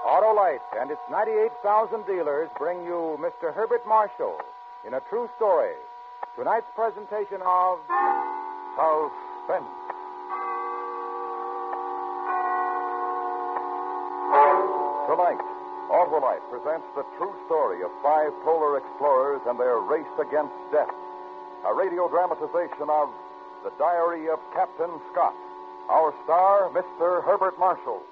Autolite and its 98,000 dealers bring you Mr. Herbert Marshall in a true story. Tonight's presentation of Suspense. Tonight, Autolite presents the true story of 5 polar explorers and their race against death. A radio dramatization of The Diary of Captain Scott. Our star, Mr. Herbert Marshall.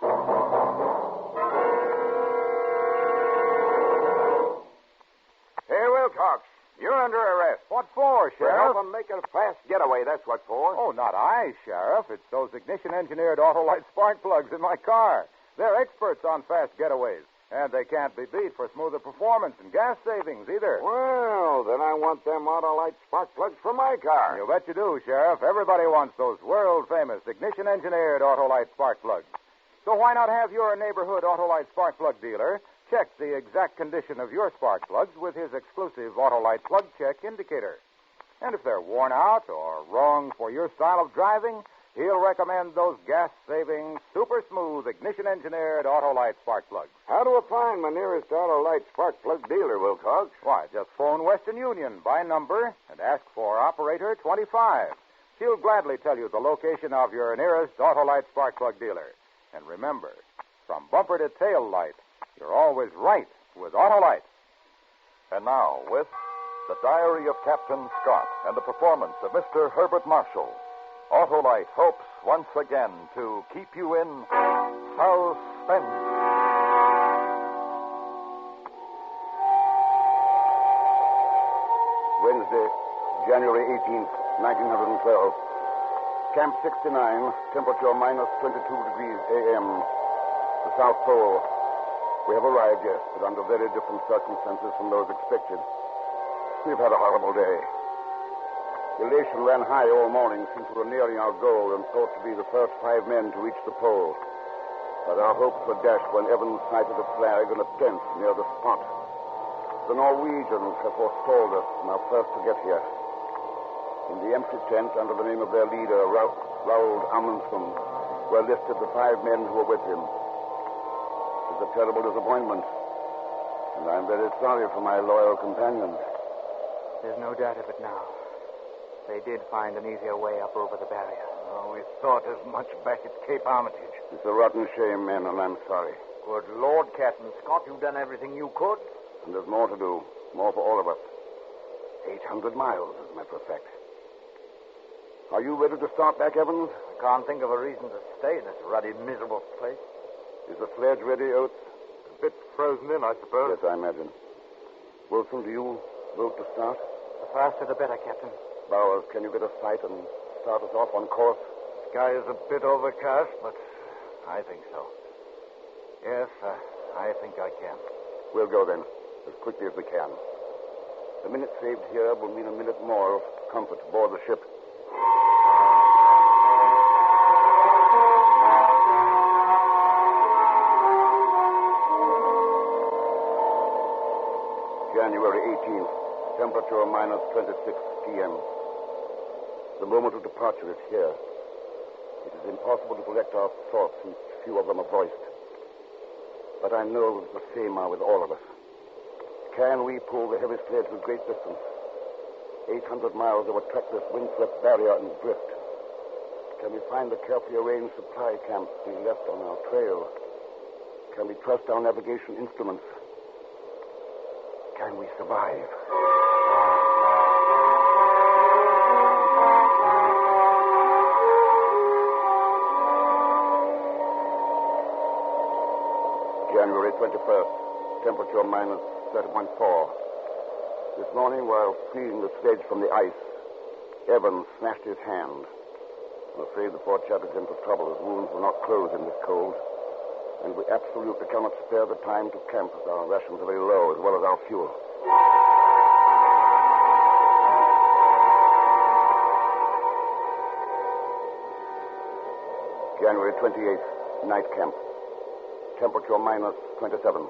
Hey, Wilcox, you're under arrest. What for, For Sheriff? helping make a fast getaway, that's what for. Oh, not I, Sheriff. It's those ignition-engineered Autolite spark plugs in my car. They're experts on fast getaways, and they can't be beat for smoother performance and gas savings either. Well, then I want them Autolite spark plugs for my car. You bet you do, Sheriff. Everybody wants those world-famous ignition-engineered Autolite spark plugs. So why not have your neighborhood Autolite spark plug dealer check the exact condition of your spark plugs with his exclusive Autolite plug check indicator? And if they're worn out or wrong for your style of driving, he'll recommend those gas-saving, super-smooth, ignition-engineered Autolite spark plugs. How do I find my nearest Autolite spark plug dealer, Wilcox? Why, just phone Western Union by number and ask for Operator 25. She'll gladly tell you the location of your nearest Autolite spark plug dealer. And remember, from bumper to tail light, you're always right with Autolite. And now, with The Diary of Captain Scott and the performance of Mr. Herbert Marshall, Autolite hopes once again to keep you in suspense. Wednesday, January 18th, 1912. Camp 69, temperature minus 22 degrees A.M. The South Pole. We have arrived, yes, but under very different circumstances from those expected. We've had a horrible day. Elation ran high all morning since we were nearing our goal and thought to be the first 5 men to reach the pole. But our hopes were dashed when Evans sighted a flag and a tent near the spot. The Norwegians have forestalled us and are first to get here. In the empty tent, under the name of their leader, Raoul Amundsen, were listed the 5 men who were with him. It is a terrible disappointment, and I'm very sorry for my loyal companions. There's no doubt of it now. They did find an easier way up over the barrier. Oh, we thought as much back at Cape Armitage. It's a rotten shame, men, and I'm sorry. Good Lord, Captain Scott, you've done everything you could. And there's more to do. More for all of us. 800 miles, as a matter of fact. Are you ready to start back, Evans? I can't think of a reason to stay in this ruddy, miserable place. Is the sledge ready, Oates? A bit frozen in, I suppose. Yes, I imagine. Wilson, do you vote to start? The faster the better, Captain. Bowers, can you get a sight and start us off on course? Sky is a bit overcast, but I think so. Yes, I think I can. We'll go then, as quickly as we can. The minute saved here will mean a minute more of comfort aboard the ship. January 18th, temperature minus 26 p.m. The moment of departure is here. It is impossible to collect our thoughts since few of them are voiced. But I know the same are with all of us. Can we pull the heavy sledge a great distance? 800 miles over trackless, windswept barrier and drift. Can we find the carefully arranged supply camp we left on our trail? Can we trust our navigation instruments? Can we survive? January 21st, temperature minus 30.4. This morning, while freeing the sledge from the ice, Evans smashed his hand. I'm afraid the poor chap is in for trouble. His wounds will not close in this cold. And we absolutely cannot spare the time to camp as our rations are very low, as well as our fuel. January 28th, night camp. Temperature minus 27.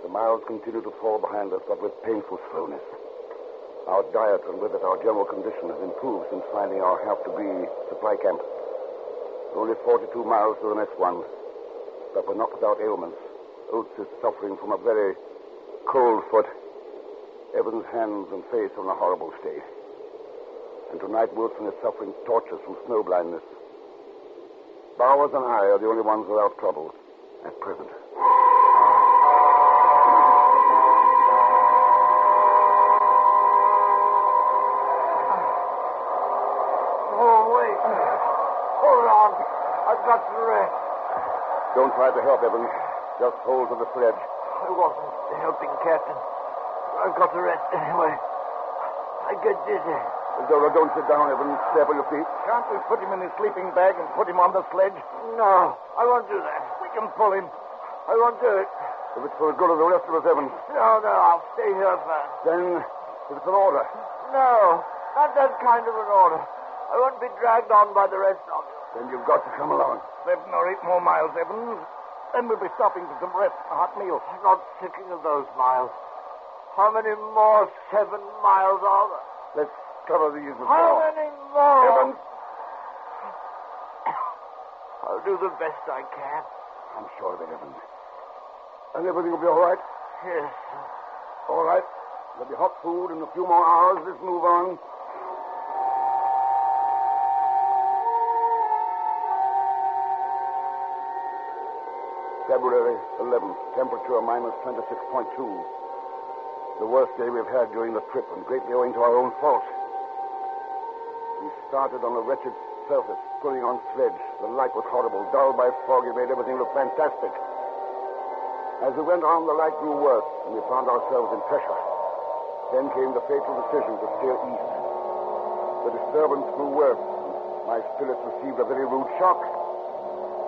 The miles continue to fall behind us, but with painful slowness. Our diet and with it our general condition has improved since finding our half-degree supply camp. Only 42 miles to the next one, but we're not without ailments. Oates is suffering from a very cold foot. Evans' hands and face are in a horrible state. And tonight Wilson is suffering tortures from snow blindness. Bowers and I are the only ones without trouble at present. Oh, wait. Hold on. I've got to rest. Don't try to help, Evans. Just hold to the sledge. I wasn't helping, Captain. I've got to rest anyway. I get dizzy. Dora, don't sit down, Evans. Step on your feet. Can't we put him in his sleeping bag and put him on the sledge? No, I won't do that. We can pull him. I won't do it. If it's for the good of the rest of us, Evans. No, I'll stay here first. Then, if it's an order. No, not that kind of an order. I won't be dragged on by the rest of you. Then you've got to come along. 7 or 8 more miles, Evans. Then we'll be stopping for some rest and a hot meal. I'm not thinking of those miles. How many more 7 miles are there? Let's cover these with How four. many more? Evans! I'll do the best I can. I'm sure of it, Evans. And everything will be all right? Yes. All right. There'll be hot food in a few more hours. Let's move on. February 11th, temperature minus 26.2. The worst day we've had during the trip, and greatly owing to our own fault. We started on a wretched surface, pulling on sledge. The light was horrible. Dull by fog, it made everything look fantastic. As we went on, the light grew worse, and we found ourselves in pressure. Then came the fateful decision to steer east. The disturbance grew worse, and my spirits received a very rude shock.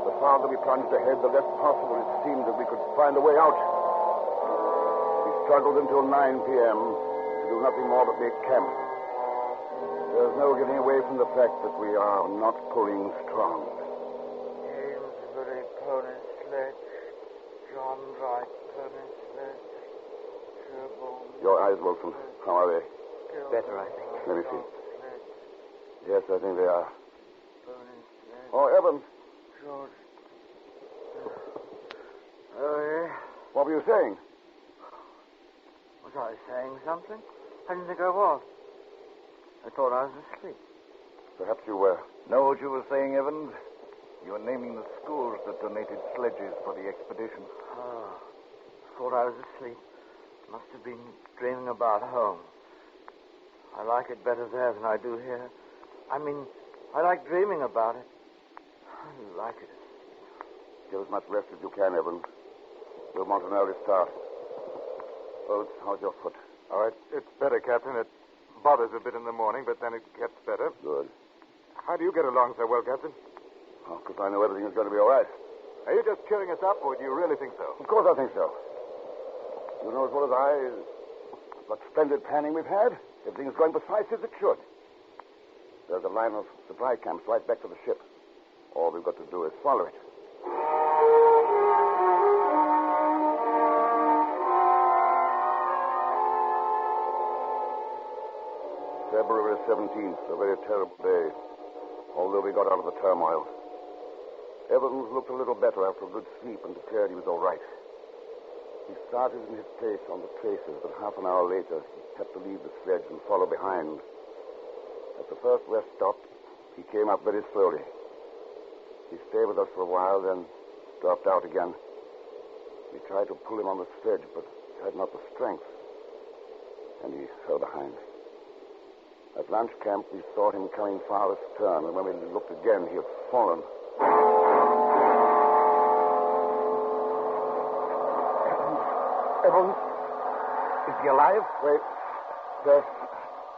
The farther we plunged ahead, the less possible it seemed that we could find a way out. We struggled until 9 p.m. to do nothing more but make camp. There's no getting away from the fact that we are not pulling strong. Amesbury pony sledge. John Wright pony sledge. Sherborne. Your eyes, Wilson. How are they? Better, I think. Let me see. Yes, I think they are. Pony sledge. Oh, Evans. George. Oh, yeah? What were you saying? Was I saying something? I didn't think I was. I thought I was asleep. Perhaps you were. Know what you were saying, Evans? You were naming the schools that donated sledges for the expedition. Oh, thought I was asleep. Must have been dreaming about home. I like it better there than I do here. I mean, I like dreaming about it. I like it. Get as much rest as you can, Evans. We'll want an early start. Oates, how's your foot? All right, it's better, Captain. It bothers a bit in the morning, but then it gets better. Good. How do you get along so well, Captain? Oh, because I know everything is going to be all right. Are you just cheering us up, or do you really think so? Of course I think so. You know as well as I what splendid planning we've had. Everything's going precise as it should. There's a line of supply camps right back to the ship. All we've got to do is follow it. February 17th, a very terrible day, although we got out of the turmoil. Evans looked a little better after a good sleep and declared he was all right. He started in his place on the traces, but half an hour later, he had to leave the sledge and follow behind. At the first rest stop, he came up very slowly. He stayed with us for a while, then dropped out again. We tried to pull him on the sledge, but had not the strength. And he fell behind. At lunch camp, we saw him coming far astern, and when we looked again, he had fallen. Evans? Is he alive? Wait. There.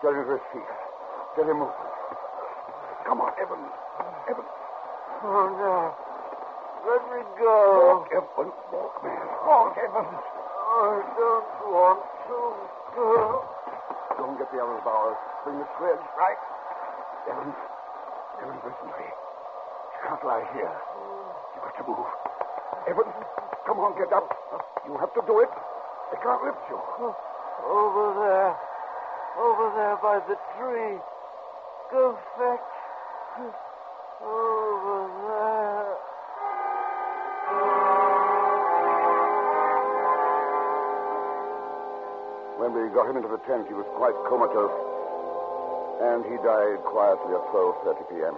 Get him to his feet. Get him moving. Come on, Evans. Evans. Oh, no. Let me go. Walk, Evans. Walk, man. Walk, Evans. I don't want to go. Don't get the others, Bowers. Bring the sledge. Right. Evans. Evans, listen to me. You can't lie here. You've got to move. Evans, come on, get up. You have to do it. They can't lift you. Over there. Over there by the tree. Go fetch. Over there. we got him into the tent, he was quite comatose. And he died quietly at 12:30 p.m.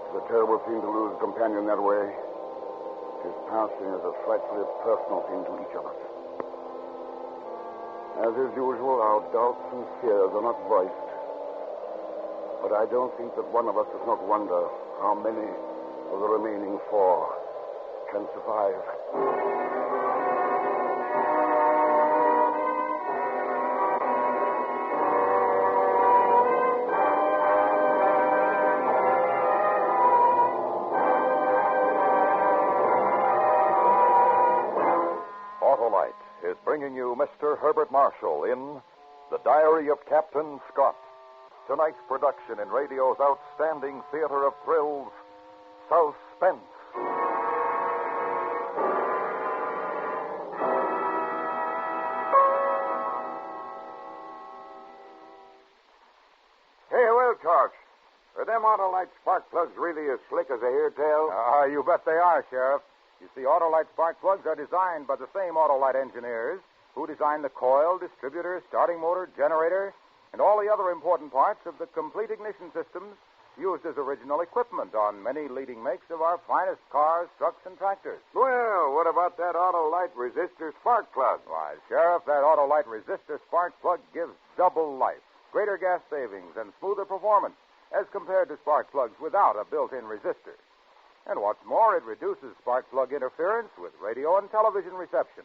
It's a terrible thing to lose a companion that way. His passing is a frightfully personal thing to each of us. As is usual, our doubts and fears are not voiced. But I don't think that one of us does not wonder how many of the remaining 4 can survive. Autolite is bringing you Mr. Herbert Marshall in The Diary of Captain Scott. Tonight's production in radio's outstanding theater of thrills, Suspense. Hey, well, Torch. Are them Autolite spark plugs really as slick as I hear tell? You bet they are, Sheriff. You see, Autolite spark plugs are designed by the same Autolite engineers who designed the coil, distributor, starting motor, generator, and all the other important parts of the complete ignition systems used as original equipment on many leading makes of our finest cars, trucks, and tractors. Well, what about that Autolite resistor spark plug? Why, Sheriff, that Autolite resistor spark plug gives double life, greater gas savings, and smoother performance as compared to spark plugs without a built-in resistor. And what's more, it reduces spark plug interference with radio and television reception.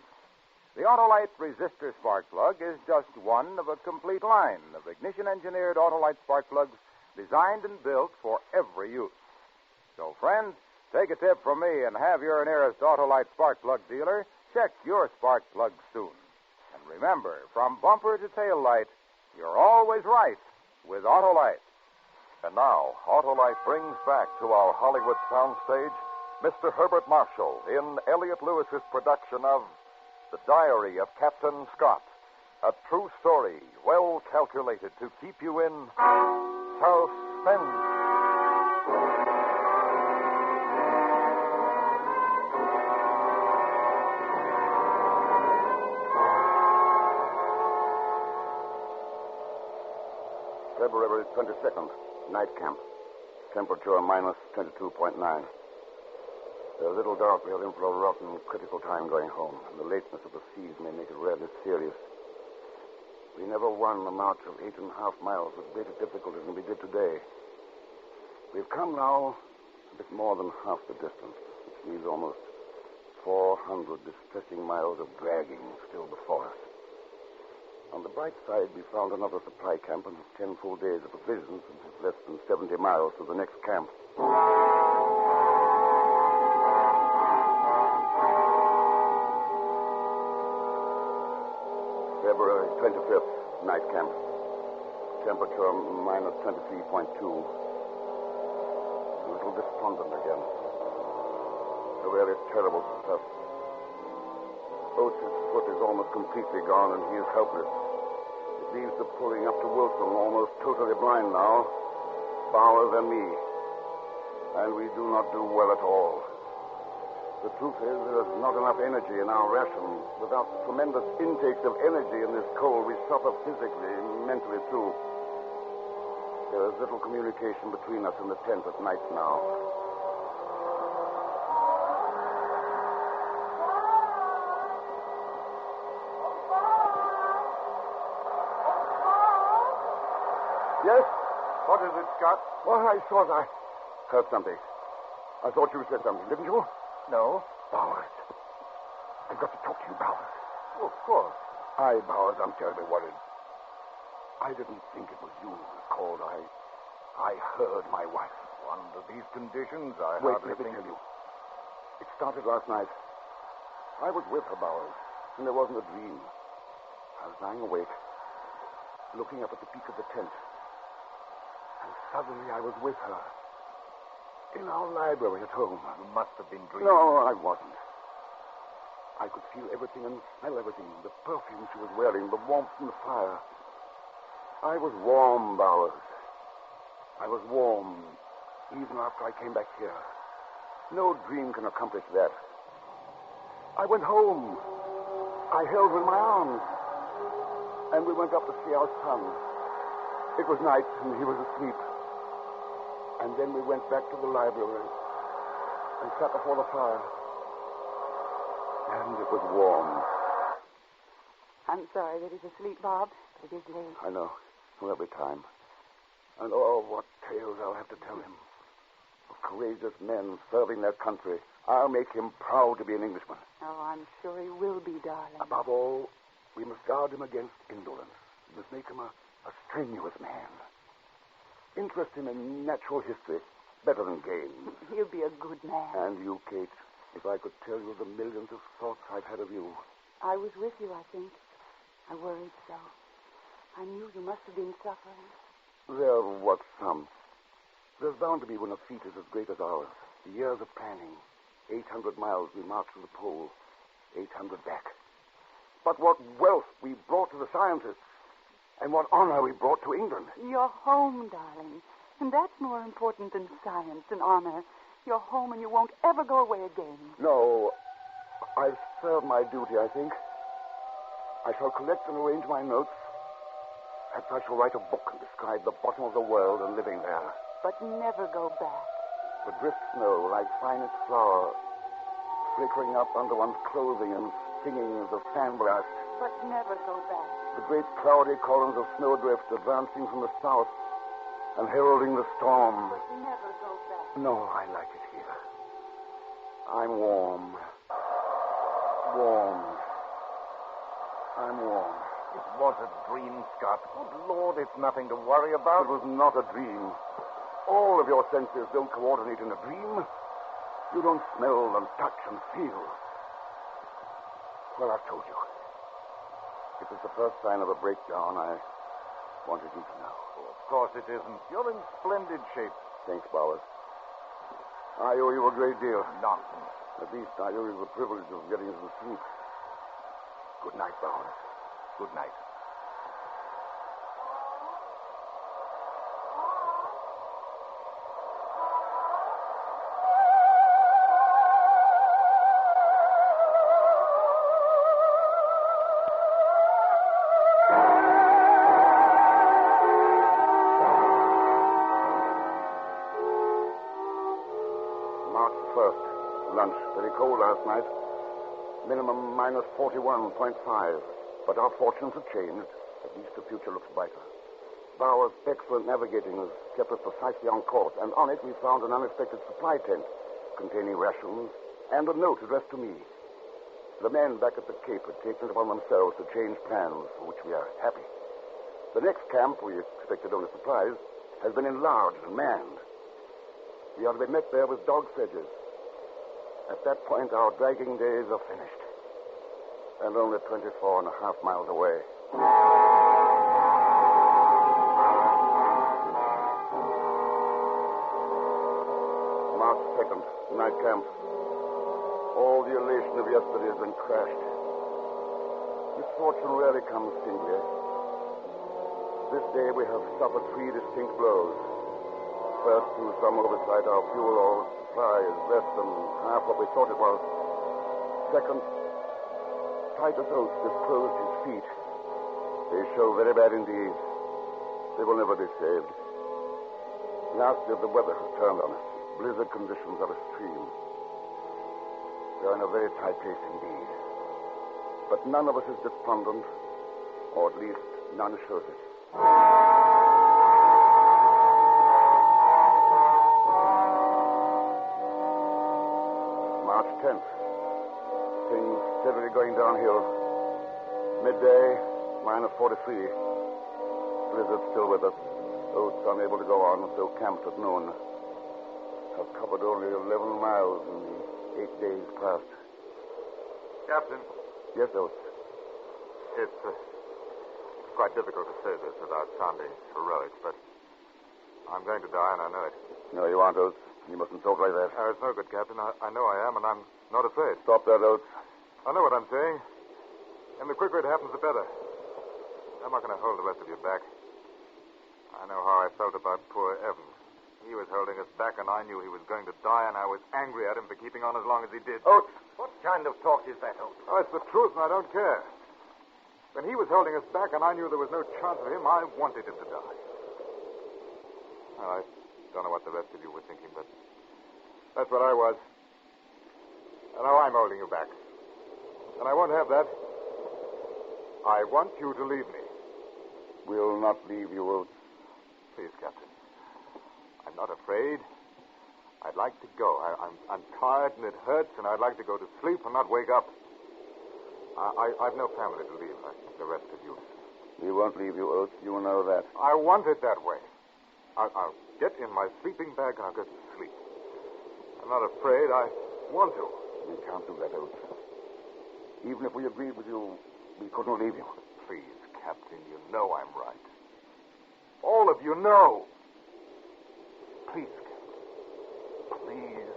The Autolite resistor spark plug is just one of a complete line of ignition-engineered Autolite spark plugs designed and built for every use. So, friends, take a tip from me and have your nearest Autolite spark plug dealer check your spark plugs soon. And remember, from bumper to tail light, you're always right with Autolite. And now, Autolite brings back to our Hollywood soundstage Mr. Herbert Marshall in Elliott Lewis's production of The Diary of Captain Scott, a true story well calculated to keep you in suspense. February 22nd, night camp. Temperature minus 22.9. They're a little dark. We have in for a rotten, critical time going home. And the lateness of the seas may make it rather serious. We never won a march of 8.5 miles with greater difficulty than we did today. We've come now a bit more than half the distance, which leaves almost 400 distressing miles of dragging still before us. On the bright side, we found another supply camp and 10 full days of provisions and have less than 70 miles to the next camp. February 25th, night camp. Temperature minus 23.2. A little despondent again. The really terrible stuff. Oates' foot is almost completely gone, and he is helpless. It leaves the pulling up to Wilson almost totally blind now. Bowers and me. And we do not do well at all. The truth is, there is not enough energy in our ration. Without tremendous intakes of energy in this cold, we suffer physically, mentally, too. There is little communication between us in the tent at night now. Yes? What is it, Scott? Well, I thought I heard something. I thought you said something, didn't you? No? Bowers. I've got to talk to you, Bowers. Oh, of course. Hi, Bowers. I'm terribly worried. I didn't think it was you who called. I heard my wife. Under these conditions, I Wait, hardly let me think... tell you. It started last night. I was with her, Bowers, and there wasn't a dream. I was lying awake, looking up at the peak of the tent. And suddenly I was with her. In our library at home. You must have been dreaming. No, I wasn't. I could feel everything and smell everything. The perfume she was wearing, the warmth from the fire. I was warm, Bowers. I was warm, even after I came back here. No dream can accomplish that. I went home. I held her in my arms. And we went up to see our son. It was night, and he was asleep. And then we went back to the library and sat before the fire. And it was warm. I'm sorry that he's asleep, Bob, but it is late. I know. There'll be time. And oh, what tales I'll have to tell him. Of courageous men serving their country. I'll make him proud to be an Englishman. Oh, I'm sure he will be, darling. Above all, we must guard him against indolence. We must make him a strenuous man. Interest him in natural history better than games. He'll be a good man. And you, Kate, if I could tell you the millions of thoughts I've had of you. I was with you, I think. I worried so. I knew you must have been suffering. There was some. There's bound to be when a feat is as great as ours. The years of planning. 800 miles we marched to the pole. 800 back. But what wealth we brought to the scientists. And what honor we brought to England. You're home, darling. And that's more important than science and honor. You're home and you won't ever go away again. No. I've served my duty, I think. I shall collect and arrange my notes. Perhaps I shall write a book and describe the bottom of the world and living there. But never go back. The drift snow, like finest flour, flickering up under one's clothing and stinging as a fan blast. But never go back. The great cloudy columns of snowdrift advancing from the south and heralding the storm. But never go back. No, I like it here. I'm warm. Warm. I'm warm. It was a dream, Scott. Good Lord, it's nothing to worry about. It was not a dream. All of your senses don't coordinate in a dream. You don't smell and touch and feel. Well, I've told you. If it's the first sign of a breakdown, I wanted you to know. Oh, of course it isn't. You're in splendid shape. Thanks, Bowers. I owe you a great deal. Nonsense. At least I owe you the privilege of getting you to sleep. Good night, Bowers. Good night. March 1st. Lunch. Very cold last night. Minimum minus 41.5. But our fortunes have changed. At least the future looks brighter. Bauer's excellent navigating has kept us precisely on course, and on it we found an unexpected supply tent containing rations and a note addressed to me. The men back at the Cape had taken it upon themselves to change plans, for which we are happy. The next camp, we expected only supplies, has been enlarged and manned. We are to be met there with dog sledges. At that point, our dragging days are finished. And only 24 and a half miles away. March 2nd, night camp. All the elation of yesterday has been crashed. Misfortune rarely comes singly. This day we have suffered 3 distinct blows. First, through some oversight, our fuel oil supply is less than half what we thought it was. Second, Titus Oates disclosed his feet. They show very bad indeed. They will never be saved. Lastly, the weather has turned on us. Blizzard conditions are extreme. We are in a very tight place indeed. But none of us is despondent, or at least none shows it. March 10th. Things steadily going downhill. Midday, minus 43. Blizzard still with us. Oates unable to go on, so camped at noon. Have covered only 11 miles in the 8 days past. Captain. Yes, Oates. It's quite difficult to say this without sounding heroic, but I'm going to die, and I know it. No, you aren't, Oates. You mustn't talk like that. It's no good, Captain. I know I am, and I'm not afraid. Stop that, Oates. I know what I'm saying. And the quicker it happens, the better. I'm not going to hold the rest of you back. I know how I felt about poor Evans. He was holding us back, and I knew he was going to die, and I was angry at him for keeping on as long as he did. Oates! What kind of talk is that, Oates? Oh, it's the truth, and I don't care. When he was holding us back and I knew there was no chance of him, I wanted him to die. Well, I don't know what the rest of you were thinking, but that's what I was. And now I'm holding you back. And I won't have that. I want you to leave me. We'll not leave you, Oates. Please, Captain. I'm not afraid. I'd like to go. I'm tired and it hurts, and I'd like to go to sleep and not wake up. I've no family to leave like the rest of you. We won't leave you, Oates. You know that. I want it that way. I'll get in my sleeping bag and I'll go to sleep. I'm not afraid. I want to. We can't do that, Oates. Even if we agreed with you, we couldn't leave you. Please, Captain, you know I'm right. All of you know. Please, Captain. Please.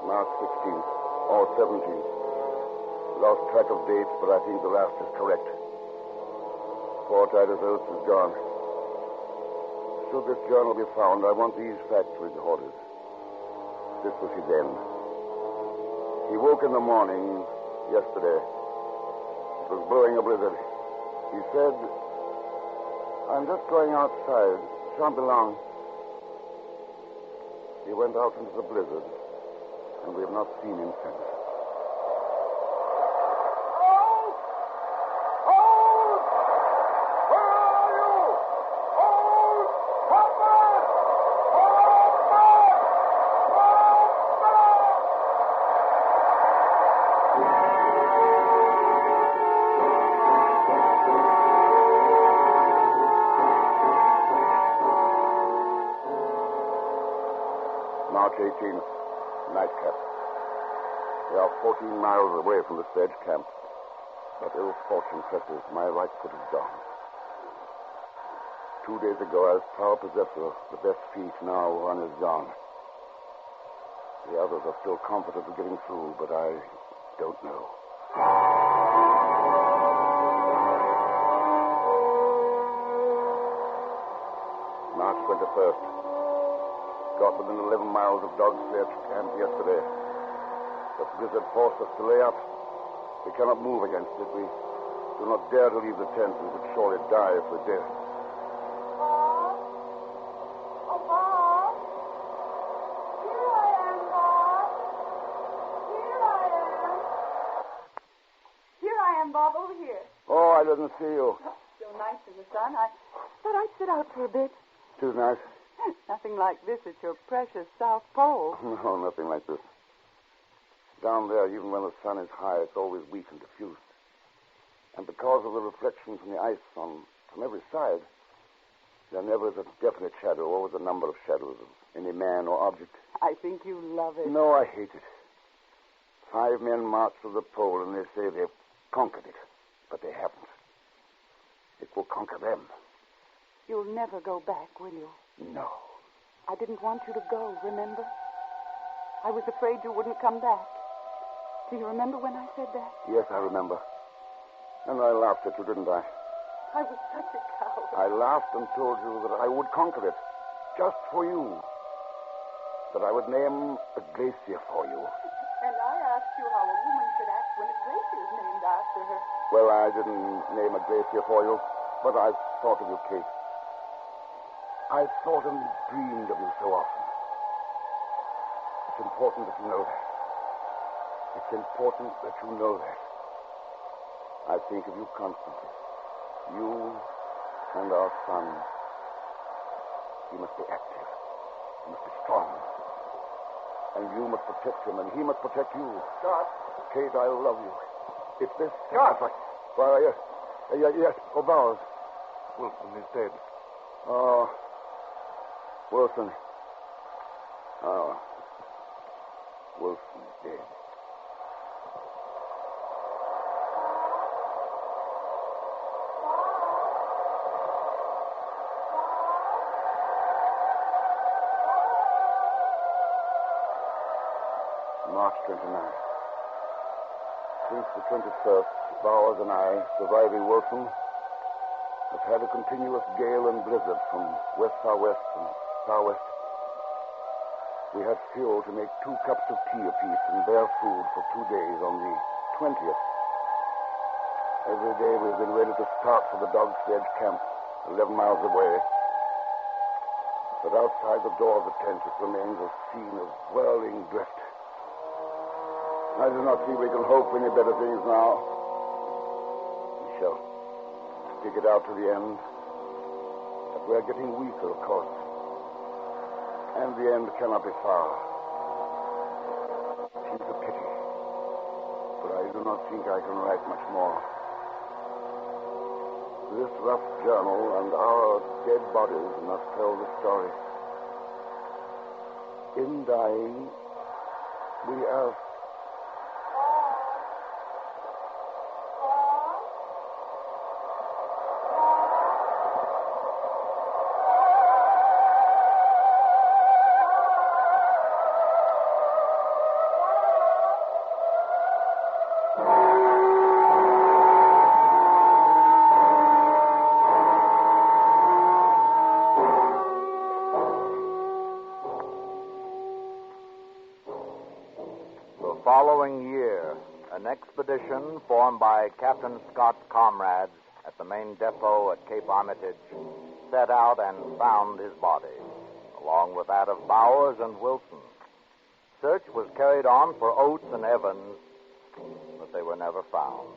March 16th or 17th. Lost track of dates, but I think the last is correct. Poor Titus Oates is gone. Should this journal be found, I want these facts recorded. This was his end. He woke in the morning yesterday. It was blowing a blizzard. He said, "I'm just going outside. Shan't be long." He went out into the blizzard, and we have not seen him since. March 18th, nightcap. We are 14 miles away from the sledge camp. But ill fortune presses. My right foot is gone. 2 days ago, I was proud possessor of the best feet. Now one is gone. The others are still confident of getting through, but I don't know. March 21st. Got within 11 miles of Dog Sledge Camp yesterday. The blizzard forced us to lay up. We cannot move against it. We do not dare to leave the tent. We would surely die if we did. Bob? Oh, Bob? Here I am, Bob. Here I am. Here I am, Bob, over here. Oh, I didn't see you. Oh, so nice in the sun. I thought I'd sit out for a bit. Too nice. Nothing like this at your precious South Pole. No, nothing like this. Down there, even when the sun is high, it's always weak and diffused. And because of the reflection from the ice from every side, there never is a definite shadow, always a number of shadows of any man or object. I think you love it. No, I hate it. 5 men march to the pole, and they say they've conquered it. But they haven't. It will conquer them. You'll never go back, will you? No. I didn't want you to go, remember? I was afraid you wouldn't come back. Do you remember when I said that? Yes, I remember. And I laughed at you, didn't I? I was such a coward. I laughed and told you that I would conquer it. Just for you. That I would name a glacier for you. And I asked you how a woman should act when a glacier is named after her. Well, I didn't name a glacier for you, but I thought of you, Kate. I thought and dreamed of you so often. It's important that you know that. It's important that you know that. I think of you constantly. You and our son. He must be active. He must be strong. And you must protect him, and he must protect you. Scott. Kate, I love you. If this... Scott! Why, yes, Bowers. Wilson is dead. Oh, Wilson. Oh, Wilson is dead. March 29th. Since the 21st, Bowers and I, surviving Wilson, Have had a continuous gale and blizzard from west-southwest and southwest. We had fuel to make 2 cups of tea apiece and bare food for 2 days on the 20th. Every day we've been ready to start for the dog sledge camp, 11 miles away. But outside the door of the tent it remains a scene of whirling drift. I do not see we can hope for any better things now. We shall stick it out to the end. But we're getting weaker, of course. And the end cannot be far. Seems a pity. But I do not think I can write much more. This rough journal and our dead bodies must tell the story. In dying, we are... Following year, an expedition formed by Captain Scott's comrades at the main depot at Cape Armitage set out and found his body, along with that of Bowers and Wilson. Search was carried on for Oates and Evans, but they were never found.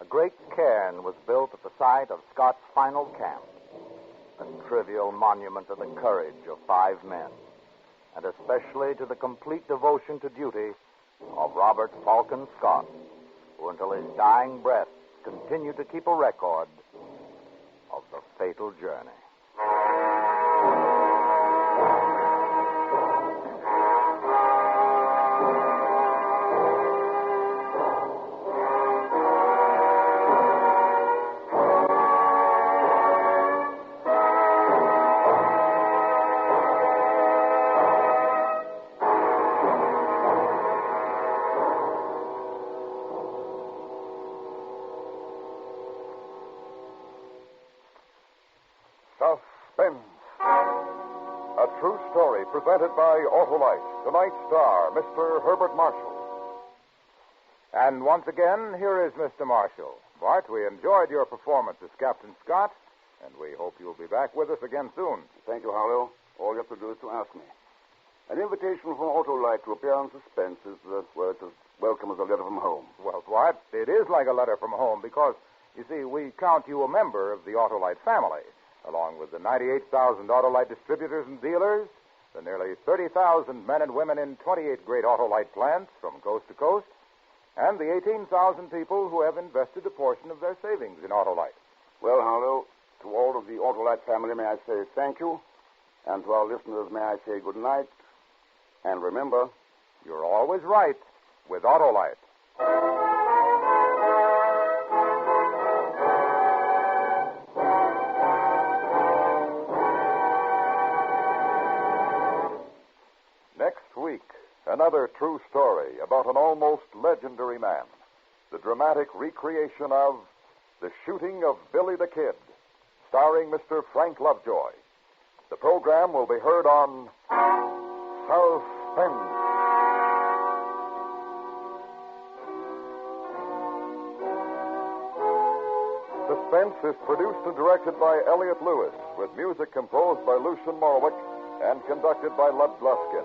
A great cairn was built at the site of Scott's final camp, a trivial monument to the courage of 5 men, and especially to the complete devotion to duty of Robert Falcon Scott, who until his dying breath continued to keep a record of the fatal journey. Suspense. A true story presented by Autolite. Tonight's star, Mr. Herbert Marshall. And once again, here is Mr. Marshall. Bart, we enjoyed your performance as Captain Scott, and we hope you'll be back with us again soon. Thank you, Harlow. All you have to do is to ask me. An invitation from Autolite to appear on Suspense is, it's as welcome as a letter from home. Well, Bart, it is like a letter from home because, you see, we count you a member of the Autolite family, along with the 98,000 Autolite distributors and dealers, the nearly 30,000 men and women in 28 great Autolite plants from coast to coast, and the 18,000 people who have invested a portion of their savings in Autolite. Well, Harlow, to all of the Autolite family, may I say thank you, and to our listeners, may I say good night, and remember, you're always right with Autolite. Next week, another true story about an almost legendary man. The dramatic recreation of The Shooting of Billy the Kid, starring Mr. Frank Lovejoy. The program will be heard on Suspense. Suspense is produced and directed by Elliott Lewis, with music composed by Lucian Morwick and conducted by Lud Gluskin.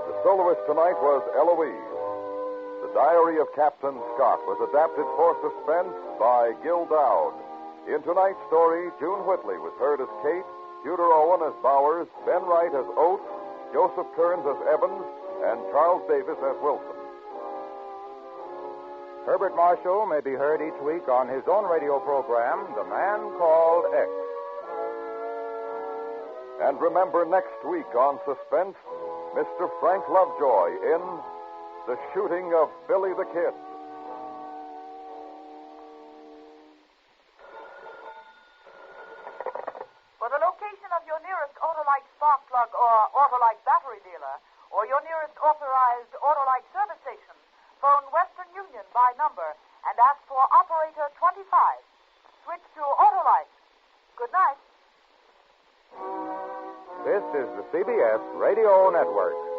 The soloist tonight was Eloise. The Diary of Captain Scott was adapted for Suspense by Gil Dowd. In tonight's story, June Whitley was heard as Kate, Tudor Owen as Bowers, Ben Wright as Oates, Joseph Kearns as Evans, and Charles Davis as Wilson. Herbert Marshall may be heard each week on his own radio program, The Man Called X. And remember, next week on Suspense, Mr. Frank Lovejoy in The Shooting of Billy the Kid. For the location of your nearest Autolite spark plug or Autolite battery dealer, or your nearest authorized Autolite service station, phone Western Union by number and ask for Operator 25. Switch to Autolite. Good night. This is the CBS Radio Network.